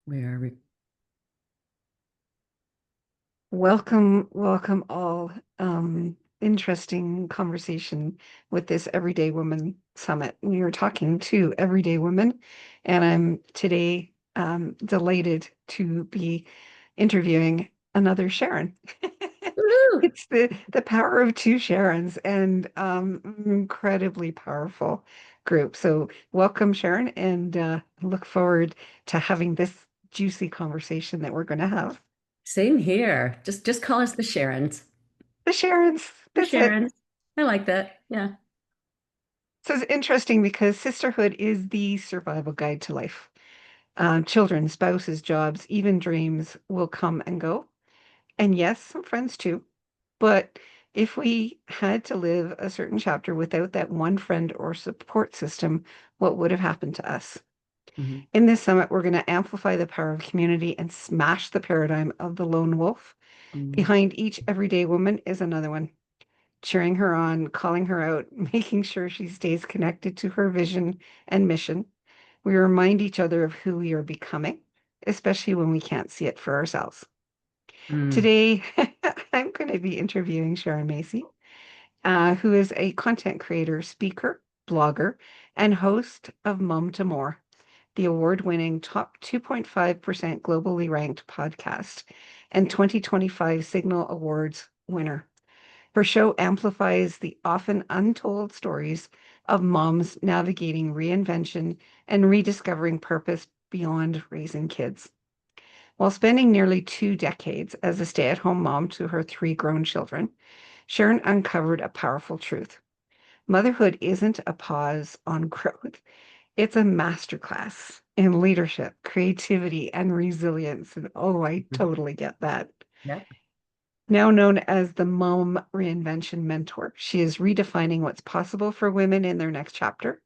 Where we Welcome all. Interesting conversation with this Everyday Woman Summit. We are talking to everyday women, and I'm today delighted to be interviewing another Sharon. Woohoo! It's the power of two Sharons and incredibly powerful group. So welcome, Sharon, and look forward to having this juicy conversation that we're going to have. Same here. Just call us the Sharons. The Sharons. The That's it. Sharons. I like that. Yeah. So it's interesting because sisterhood is the survival guide to life. Children, spouses, jobs, even dreams will come and go. And yes, some friends too. But if we had to live a certain chapter without that one friend or support system, what would have happened to us? Mhm. In this summit, we're going to amplify the power of community and smash the paradigm of the lone wolf. Mm. Behind each everyday woman is another one, cheering her on, calling her out, making sure she stays connected to her vision and mission. We remind each other of who we are becoming, especially when we can't see it for ourselves. Mm. Today, I'm going to be interviewing Sharon Macey, who is a content creator, speaker, blogger, and host of Mom to More, the award-winning top 2.5% globally ranked podcast and 2025 Signal Awards winner. Her show amplifies the often untold stories of moms navigating reinvention and rediscovering purpose beyond raising kids. While spending nearly 2 decades as a stay at home mom to her three grown children, Sharon uncovered a powerful truth. Motherhood isn't a pause on growth, it's a masterclass in leadership, creativity, and resilience. And oh, I totally get that. Yep. Now known as the Mom Reinvention Mentor, she is redefining what's possible for women in their next chapter.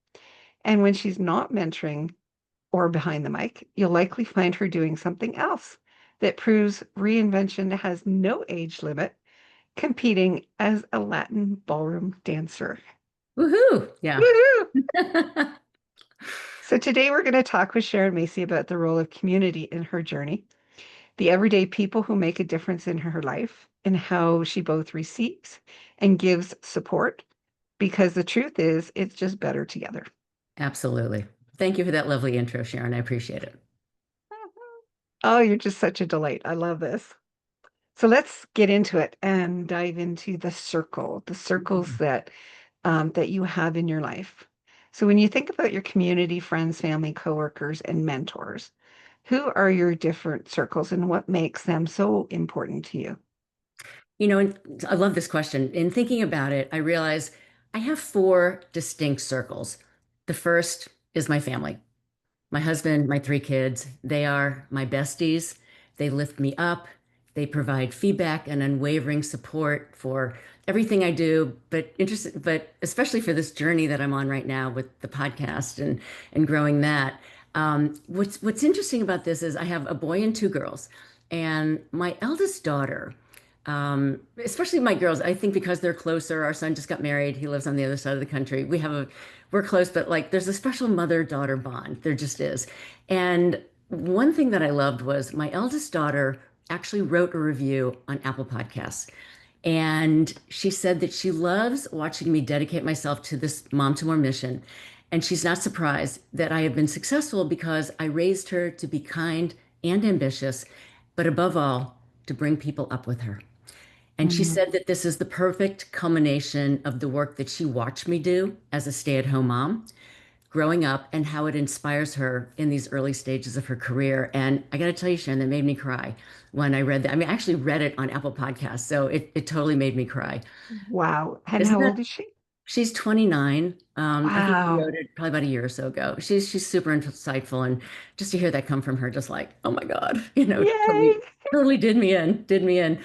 And when she's not mentoring or behind the mic, you'll likely find her doing something else that proves reinvention has no age limit, competing as a Latin ballroom dancer. Woohoo! Yeah. Woohoo! So today we're going to talk with Sharon Macey about the role of community in her journey, the everyday people who make a difference in her life, and how she both receives and gives support. Because the truth is, it's just better together. Absolutely. Thank you for that lovely intro, Sharon. I appreciate it. Oh, you're just such a delight. I love this. So let's get into it and dive into the circles Mhm. that you have in your life. So when you think about your community, friends, family, coworkers, and mentors, who are your different circles and what makes them so important to you? And I love this question. In thinking about it, I realize I have four distinct circles. The first is my family. My husband, my three kids, they are my besties. They lift me up. They provide feedback and unwavering support for everything I do, but especially for this journey that I'm on right now with the podcast and growing that. What's interesting about this is I have a boy and two girls, and my eldest daughter. Especially my girls, I think because they're closer. Our son just got married. He lives on the other side of the country. We're close, but like there's a special mother-daughter bond. There just is. And one thing that I loved was my eldest daughter actually wrote a review on Apple Podcasts. And she said that she loves watching me dedicate myself to this Mom to More mission. And she's not surprised that I have been successful because I raised her to be kind and ambitious, but above all, to bring people up with her. And she Mhm. said that this is the perfect culmination of the work that she watched me do as a stay-at-home mom growing up and how it inspires her in these early stages of her career. And I got to tell you, Sharon, that made me cry when I read that. I mean, I actually read it on Apple Podcasts, so it totally made me cry. Wow. And Isn't how that old is she? She's 29. I think she wrote Wow. it probably about a year or so ago. She's super insightful, and just to hear that come from her, just like, oh my God, Yay. totally did me in.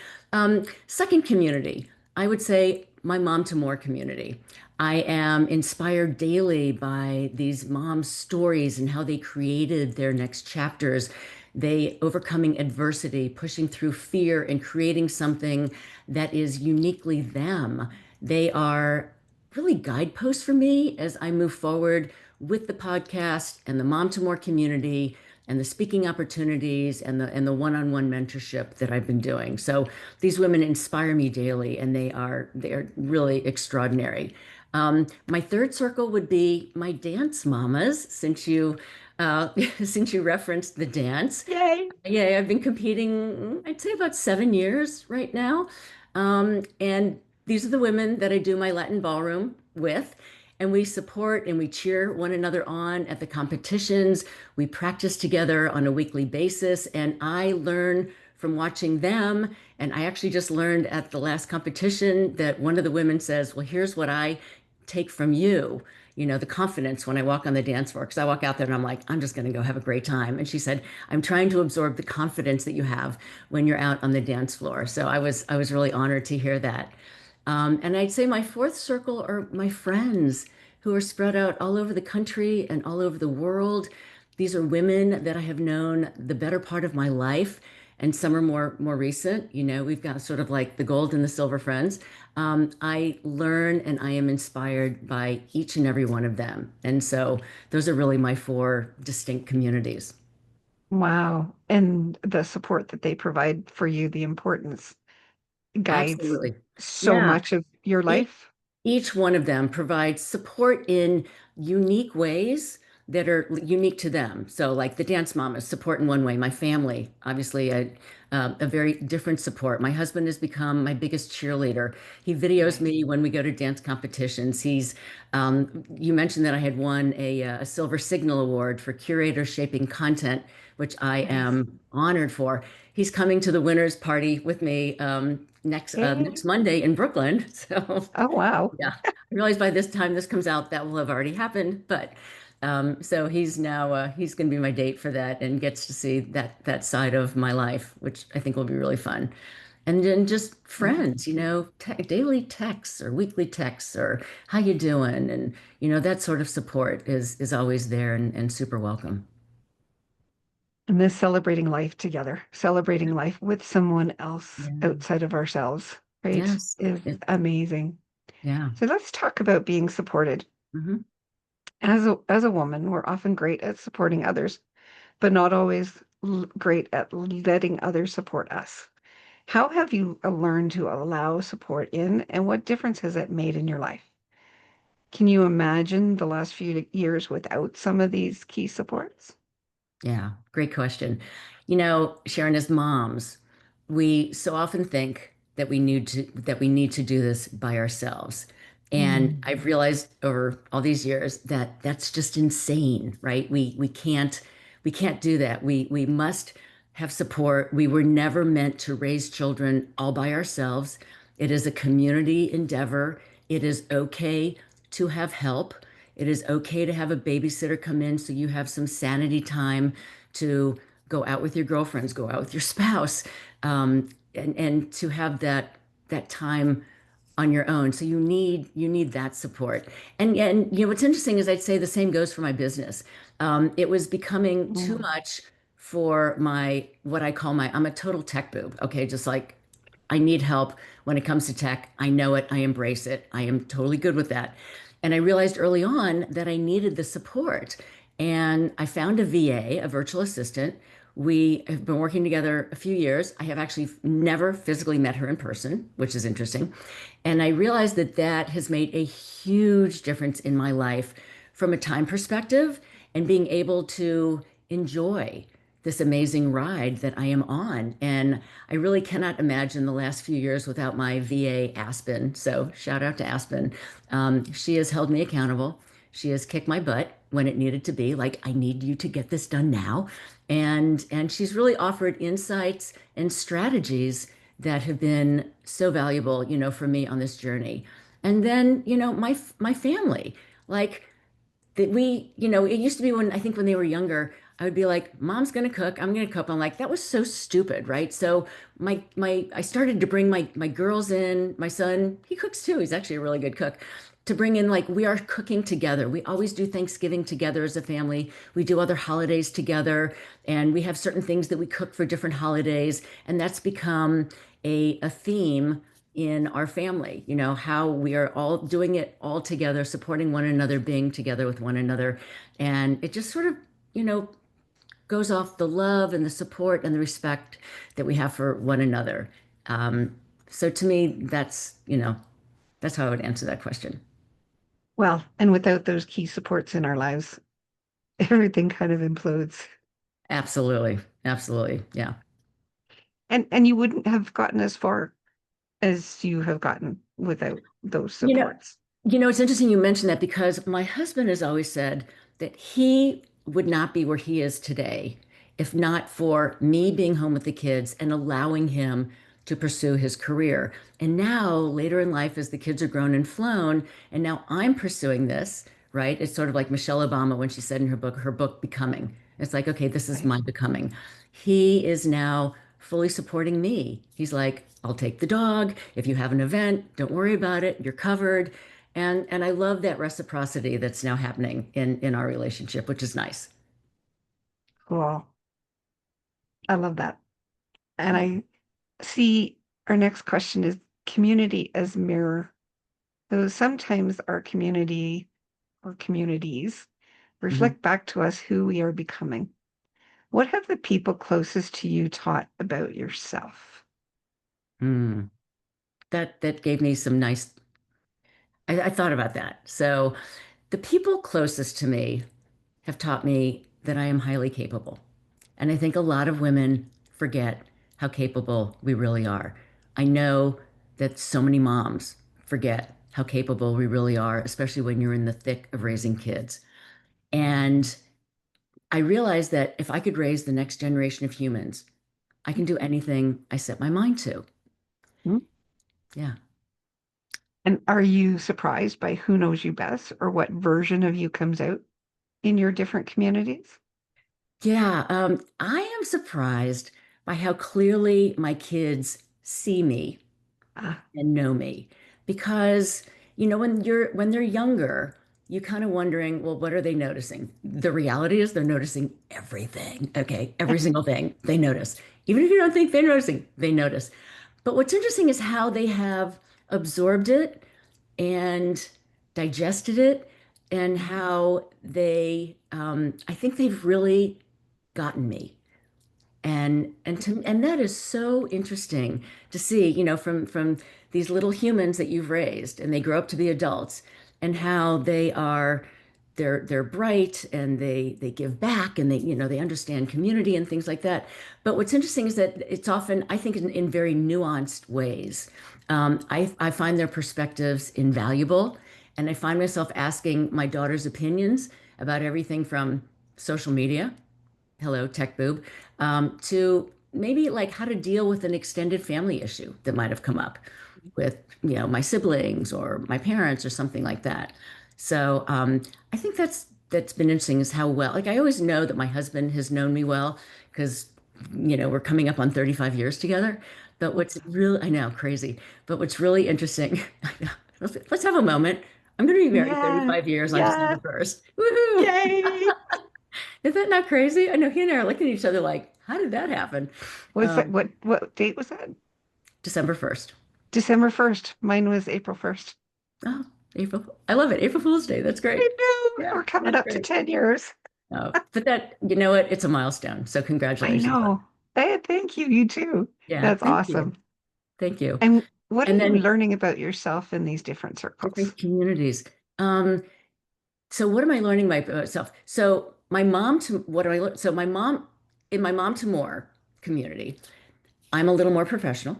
Second community, I would say my Mom to More community. I am inspired daily by these moms' stories and how they created their next chapters. They overcoming adversity, pushing through fear, and creating something that is uniquely them. They are really guideposts for me as I move forward with the podcast and the Mom to More community and the speaking opportunities and the one-on-one mentorship that I've been doing. So these women inspire me daily, and they are really extraordinary. My third circle would be my dance mamas, since you since you referenced the dance. Yay. Yeah, I've been competing, I'd say about 7 years right now. And these are the women that I do my Latin ballroom with. And we support and we cheer one another on at the competitions. We practice together on a weekly basis. And I learn from watching them. And I actually just learned at the last competition that one of the women says, well, here's what I take from you. You know, the confidence when I walk on the dance floor, because I walk out there and I'm like, I'm just going to go have a great time. And she said, I'm trying to absorb the confidence that you have when you're out on the dance floor. So I was really honored to hear that. And I'd say my fourth circle are my friends who are spread out all over the country and all over the world. These are women that I have known the better part of my life, and some are more recent. You know, we've got sort of like the gold and the silver friends. I learn and I am inspired by each and every one of them. And so those are really my four distinct communities. Wow. And the support that they provide for you, the importance guides Absolutely. so Yeah. much of your Each, life. each one of them provides support in unique ways that are unique to them. So, like the dance mom is support in one way. My family, obviously, a very different support. My husband has become my biggest cheerleader. He videos Nice. me when we go to dance competitions. You mentioned that I had won a silver Signal Award for curator shaping content, which I Nice. am honored for. He's coming to the winners party with me next Yay. Monday in Brooklyn. So Oh, wow. yeah, I realize by this time this comes out, that will have already happened. But so he's going to be my date for that, and gets to see that side of my life, which I think will be really fun. And then just Nice. friends, te daily texts or weekly texts or how you doing, and that sort of support is always there and super welcome. And this celebrating life together, celebrating life with someone else Yeah. outside of ourselves, right, Yes. is amazing. Yeah. So let's talk about being supported. Hmm. As a woman, we're often great at supporting others, but not always great at letting others support us. How have you learned to allow support in, and what difference has it made in your life? Can you imagine the last few years without some of these key supports? Yeah, great question. Sharon, as moms, we so often think that we need to do this by ourselves. And Mm. I've realized over all these years that that's just insane, right? We can't do that. We must have support. We were never meant to raise children all by ourselves. It is a community endeavor. It is okay to have help. It is okay to have a babysitter come in so you have some sanity time to go out with your girlfriends, go out with your spouse, and to have that time on your own. So you need that support. And what's interesting is I'd say the same goes for my business. It was becoming too Mm. much for my what I call I'm a total tech boob. Okay, just like I need help when it comes to tech. I know it. I embrace it. I am totally good with that. And I realized early on that I needed the support. And I found a VA, a virtual assistant. We have been working together a few years. I have actually never physically met her in person, which is interesting. And I realized that that has made a huge difference in my life from a time perspective and being able to enjoy this amazing ride that I am on. And I really cannot imagine the last few years without my VA, Aspen. So shout out to Aspen. She has held me accountable. She has kicked my butt when it needed to be, like, I need you to get this done now. And she's really offered insights and strategies that have been so valuable, for me on this journey. And then, my family, like that it used to be when I think when they were younger, I would be like, Mom's gonna cook, I'm gonna cook. I'm like, that was so stupid, right? So I started to bring my girls in. My son, he cooks too. He's actually a really good cook. To bring in, like, we are cooking together. We always do Thanksgiving together as a family. We do other holidays together, and we have certain things that we cook for different holidays, and that's become a theme in our family, how we are all doing it all together, supporting one another, being together with one another. And it just sort of, you know, goes off the love and the support and the respect that we have for one another. Um, so to me, that's how I would answer that question. Well, and without those key supports in our lives, everything kind of implodes. Absolutely. Absolutely. Yeah. And you wouldn't have gotten as far as you have gotten without those You know, supports. it's interesting you mentioned that because my husband has always said that he would not be where he is today if not for me being home with the kids and allowing him to pursue his career. And now, later in life, as the kids are grown and flown, and now I'm pursuing this, right? It's sort of like Michelle Obama when she said in her book, Becoming. It's like, okay, this is Right. my becoming. He is now fully supporting me. He's like, I'll take the dog. If you have an event, don't worry about it. You're covered. And I love that reciprocity that's now happening in our relationship, which is nice. Cool. I love that. And I see our next question is community as mirror. So sometimes our community or communities Mhm. reflect back to us who we are becoming. What have the people closest to you taught about yourself? Mm. That gave me some nice. I thought about that. So the people closest to me have taught me that I am highly capable. And I think a lot of women forget how capable we really are. I know that so many moms forget how capable we really are, especially when you're in the thick of raising kids. And I realized that if I could raise the next generation of humans, I can do anything I set my mind to. Hmm? Yeah. And are you surprised by who knows you best or what version of you comes out in your different communities? Yeah, I am surprised by how clearly my kids see me Ah, and know me because when they're younger, you kind of wondering, well, what are they noticing? The reality is they're noticing everything. Okay, every single thing they notice. Even if you don't think they're noticing, they notice. But what's interesting is how they have absorbed it and digested it and how I think they've really gotten me. And that is so interesting to see, from these little humans that you've raised and they grow up to be adults and how they're bright and they give back and they understand community and things like that. But what's interesting is that it's often, I think, in very nuanced ways. I find their perspectives invaluable, and I find myself asking my daughter's opinions about everything from social media, hello, tech boob, to maybe like how to deal with an extended family issue that might have come up with, my siblings or my parents or something like that. So I think that's been interesting is how well, like I always know that my husband has known me well because, we're coming up on 35 years together. But what's really, I know, crazy, but what's really interesting, let's have a moment. I'm going to be married yeah, 35 years on yeah, December 1st. Woohoo! yay. Is that not crazy? I know he and I are looking at each other like, how did that happen? Was that Um, what date was that? December 1st. December 1st. Mine was April 1st. Oh, April. I love it. April Fool's Day. That's I great. know. Yeah, We're coming that's up to great. 10 years. Oh, but you know what? It's a milestone. So I congratulations on know. it. Hey, thank you. You too. Yeah, That's thank you. awesome. Thank you. And what are And you then learning about yourself in these different circles? different communities. So what am I learning by myself? So my mom to what do I learn? So my mom in my mom to more community, I'm a little more professional.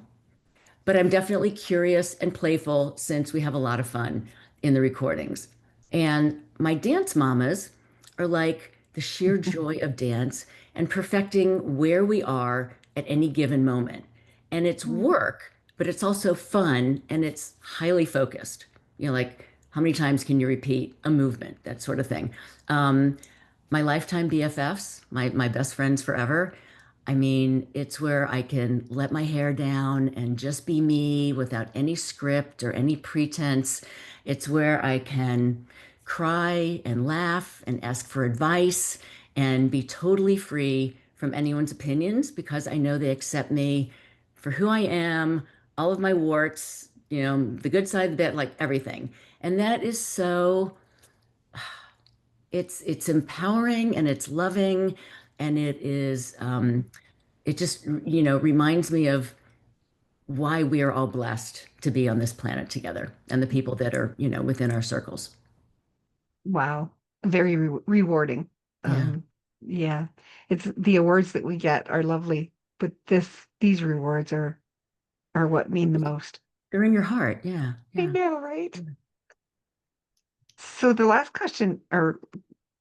But I'm definitely curious and playful since we have a lot of fun in the recordings. And my dance mamas are like the sheer joy of dance and perfecting where we are at any given moment. And it's work, but it's also fun and it's highly focused. Like how many times can you repeat a movement, that sort of thing. Um, my lifetime BFFs, my best friends forever. I mean, it's where I can let my hair down and just be me without any script or any pretense. It's where I can cry and laugh and ask for advice and be totally free from anyone's opinions because I know they accept me for who I am, all of my warts, the good side, the bad, like everything. And that is so it's empowering and it's loving And it just, reminds me of why we are all blessed to be on this planet together and the people that are, within our circles. Wow. Very rewarding. Yeah. Um, yeah. It's the awards that we get are lovely, but these rewards are what mean the most. They're in your heart. Yeah. I Yeah. know, right? So the last question, or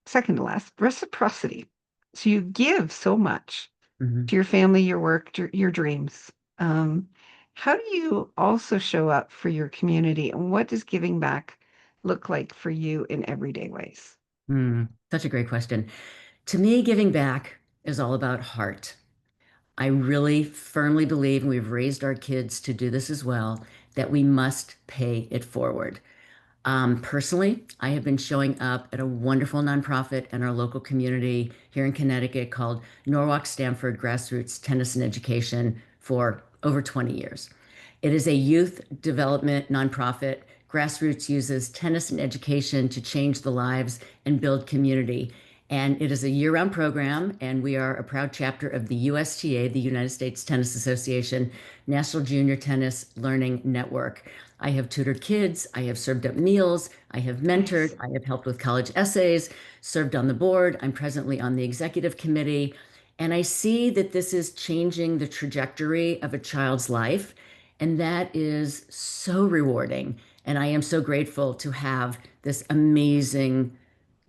second to last, reciprocity. So you give so much Mhm. to your family, your work, your dreams. Um, how do you also show up for your community, and what does giving back look like for you in everyday ways? Such a great question. To me, giving back is all about heart. I really firmly believe, and we've raised our kids to do this as well, that we must pay it forward. Personally, I have been showing up at a wonderful nonprofit in our local community here in Connecticut called Norwalk Stanford Grassroots Tennis and Education for over 20 years. It is a youth development nonprofit. Grassroots uses tennis and education to change the lives and build community. And it is a year-round program, and we are a proud chapter of the USTA, the United States Tennis Association National Junior Tennis Learning Network. I have tutored kids, I have served up meals, I have mentored, Nice. I have helped with college essays, served on the board. I'm presently on the executive committee. And I see that this is changing the trajectory of a child's life. And that is so rewarding. And I am so grateful to have this amazing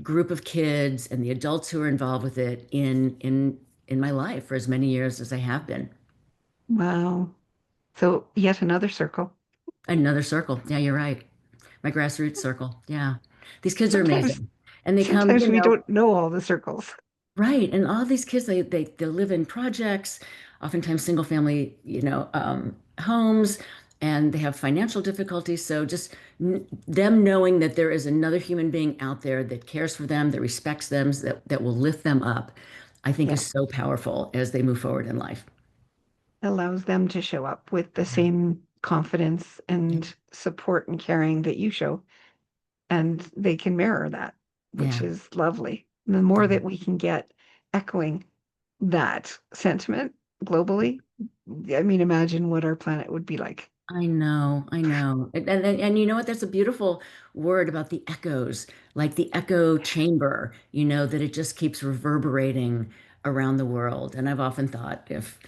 group of kids and the adults who are involved with it in my life for as many years as I have been. Wow. So yet another circle. Another circle. Yeah, you're right. My grassroots circle. Yeah. These kids are Sometimes amazing. And they come, sometimes we don't know all the circles. right. And all these kids, they live in projects, oftentimes single family, homes, and they have financial difficulties. So just them knowing that there is another human being out there that cares for them, that respects them, that will lift them up, I think Yeah. is so powerful as they move forward in life. Allows them to show up with the Yeah. same confidence Yeah. and support and caring that you show. And they can mirror that, which Yeah. is lovely. The more that we can get echoing that sentiment globally, I mean, imagine what our planet would be like. I know, I know. And you know what? There's a beautiful word about the echoes, like the echo chamber, that it just keeps reverberating around the world. And I've often thought if,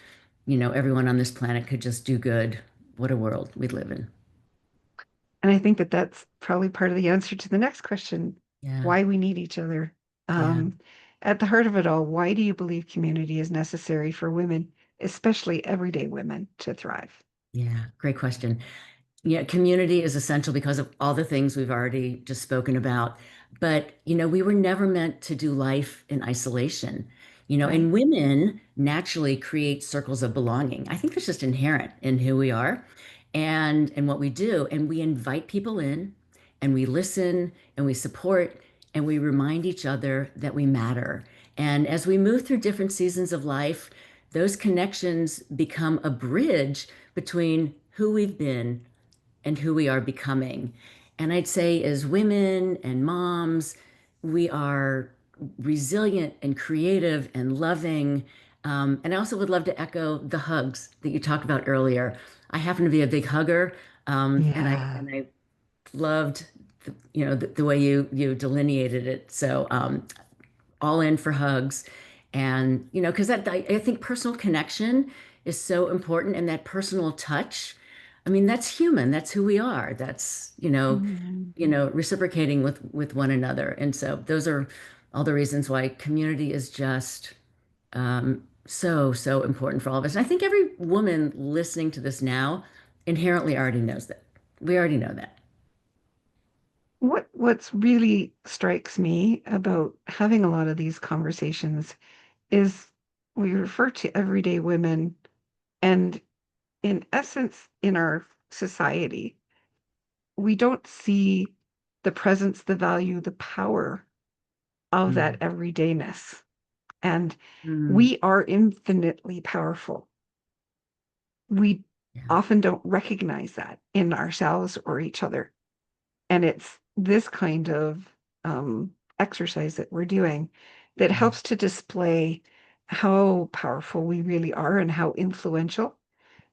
everyone on this planet could just do good, what a world we'd live in. And I think that that's probably part of the answer to the next question, Yeah, why we need each other. yeah, Um, at the heart of it all, why do you believe community is necessary for women, especially everyday women, to thrive? yeah. Great question. Yeah, community is essential because of all the things we've already just spoken about. But, we were never meant to do life in isolation. Right. And women naturally create circles of belonging. I think that's just inherent in who we are and what we do. And we invite people in and we listen and we support and we remind each other that we matter. And as we move through different seasons of life, those connections become a bridge between who we've been and who we are becoming. And I'd say, as women and moms, we are resilient and creative and loving. And I also would love to echo the hugs that you talked about earlier. I happen to be a big hugger, and I Yeah. and I loved the way you delineated it. So all in for hugs, and because I think personal connection is so important, and that personal touch. I mean, that's human. That's who we are. That's Mhm. reciprocating with one another. And so those are all the reasons why community is just so important for all of us. And I think every woman listening to this now inherently already knows that. We already know that. What's really strikes me about having a lot of these conversations is we refer to everyday women, and in essence, in our society, we don't see the presence, the value, the power of that Mm. everydayness. And Mm. we are infinitely powerful. We Yeah. often don't recognize that in ourselves or each other. And it's this kind of exercise that we're doing that Yeah. helps to display how powerful we really are and how influential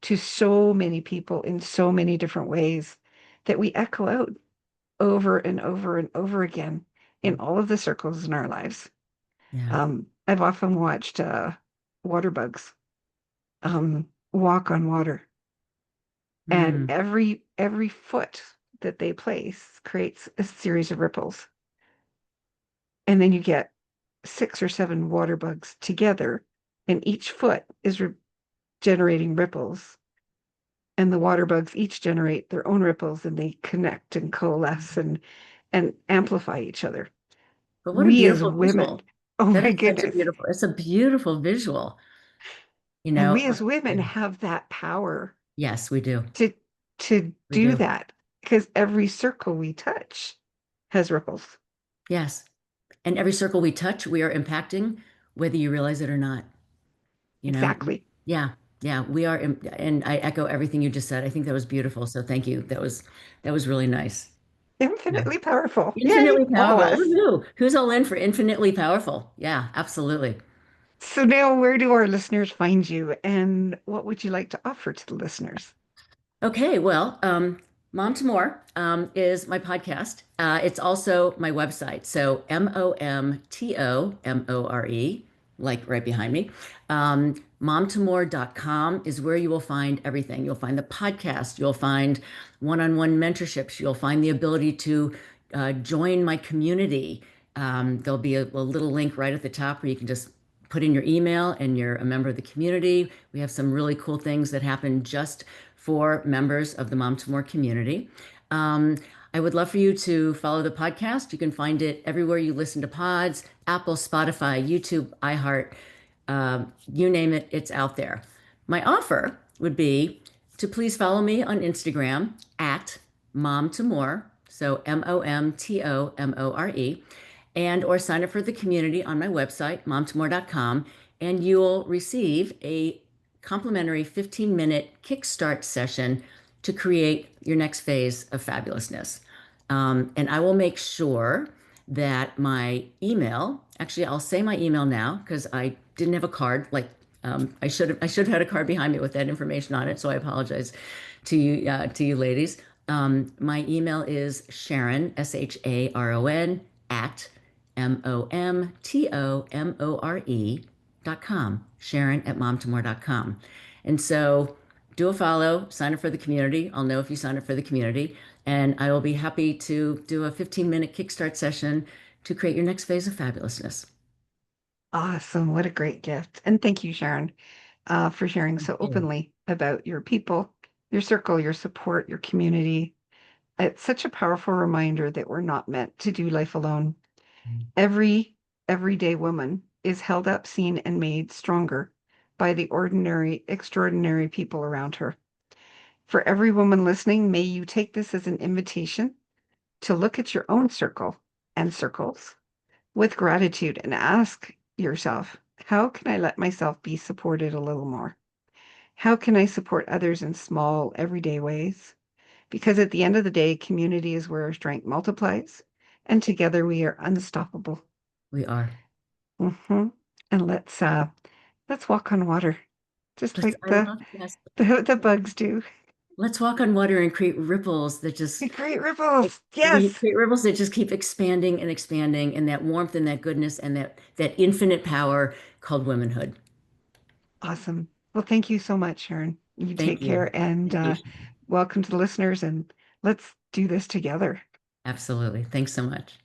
to so many people in so many different ways that we echo out over and over and over again in all of the circles in our lives. Yeah. I've often watched water bugs walk on water, and Mm. every foot that they place creates a series of ripples, and then you get 6 or 7 water bugs together, and each foot is generating ripples, and the water bugs each generate their own ripples, and they connect and coalesce and amplify each other. But what a We as beautiful women, visual. oh That my is such a goodness, beautiful, it's a beautiful visual, you and know. we as women have that power Yes, we do. to to We do do. that because every circle we touch has ripples. Yes. And every circle we touch, we are impacting, whether you realize it or not. You know, Exactly. yeah, yeah, we are. And I echo everything you just said. I think that was beautiful. So thank you. That was really nice. Yeah. Infinitely powerful. Yay, Infinitely all of powerful. us. Woohoo. Who's all in for infinitely powerful? Yeah, absolutely. So now where do our listeners find you and what would you like to offer to the listeners? Okay, well, Mom to More is my podcast. It's also my website. So MOMTOMORE, like right behind me. Momtomore.com is where you will find everything. You'll find the podcast, you'll find one-on-one mentorships, you'll find the ability to join my community. There'll be a little link right at the top where you can just put in your email and you're a member of the community. We have some really cool things that happen just for members of the Mom to More community. Um, I would love for you to follow the podcast. You can find it everywhere you listen to pods, Apple, Spotify, YouTube, iHeart, you name it, it's out there. My offer would be to please follow me on Instagram at Mom to More, so MOMTOMORE, and or sign up for the community on my website, momtomore.com, and you'll receive a complimentary 15-minute kickstart session to create your next phase of fabulousness. And I will make sure that my email, actually, I'll say my email now because I didn't have a card. Like I should have had a card behind me with that information on it. So I apologize to you ladies. My email is Sharon, SHARON, at MOMTOMORE.com, Sharon at momtomore.com. And so do a follow, sign up for the community. I'll know if you sign up for the community. And I will be happy to do a 15-minute kickstart session to create your next phase of fabulousness. Awesome. What a great gift. And thank you, Sharon, for sharing Thank so you. openly about your people, your circle, your support, your community. It's such a powerful reminder that we're not meant to do life alone. Every everyday woman is held up, seen, and made stronger by the ordinary, extraordinary people around her. For every woman listening, may you take this as an invitation to look at your own circle and circles with gratitude and ask yourself, how can I let myself be supported a little more? How can I support others in small, everyday ways? Because at the end of the day, community is where our strength multiplies, and together we are unstoppable. We are. hmm And let's walk on water, just like I love this. the bugs do. Let's walk on water and create ripples that just Great like, ripples. we Yes. create ripples that just keep expanding and expanding, and that warmth and that goodness and that infinite power called womanhood. Awesome. Well, thank you so much, Sharon. You Thank take you. care and Thank you. welcome to the listeners, and let's do this together. Absolutely. Thanks so much.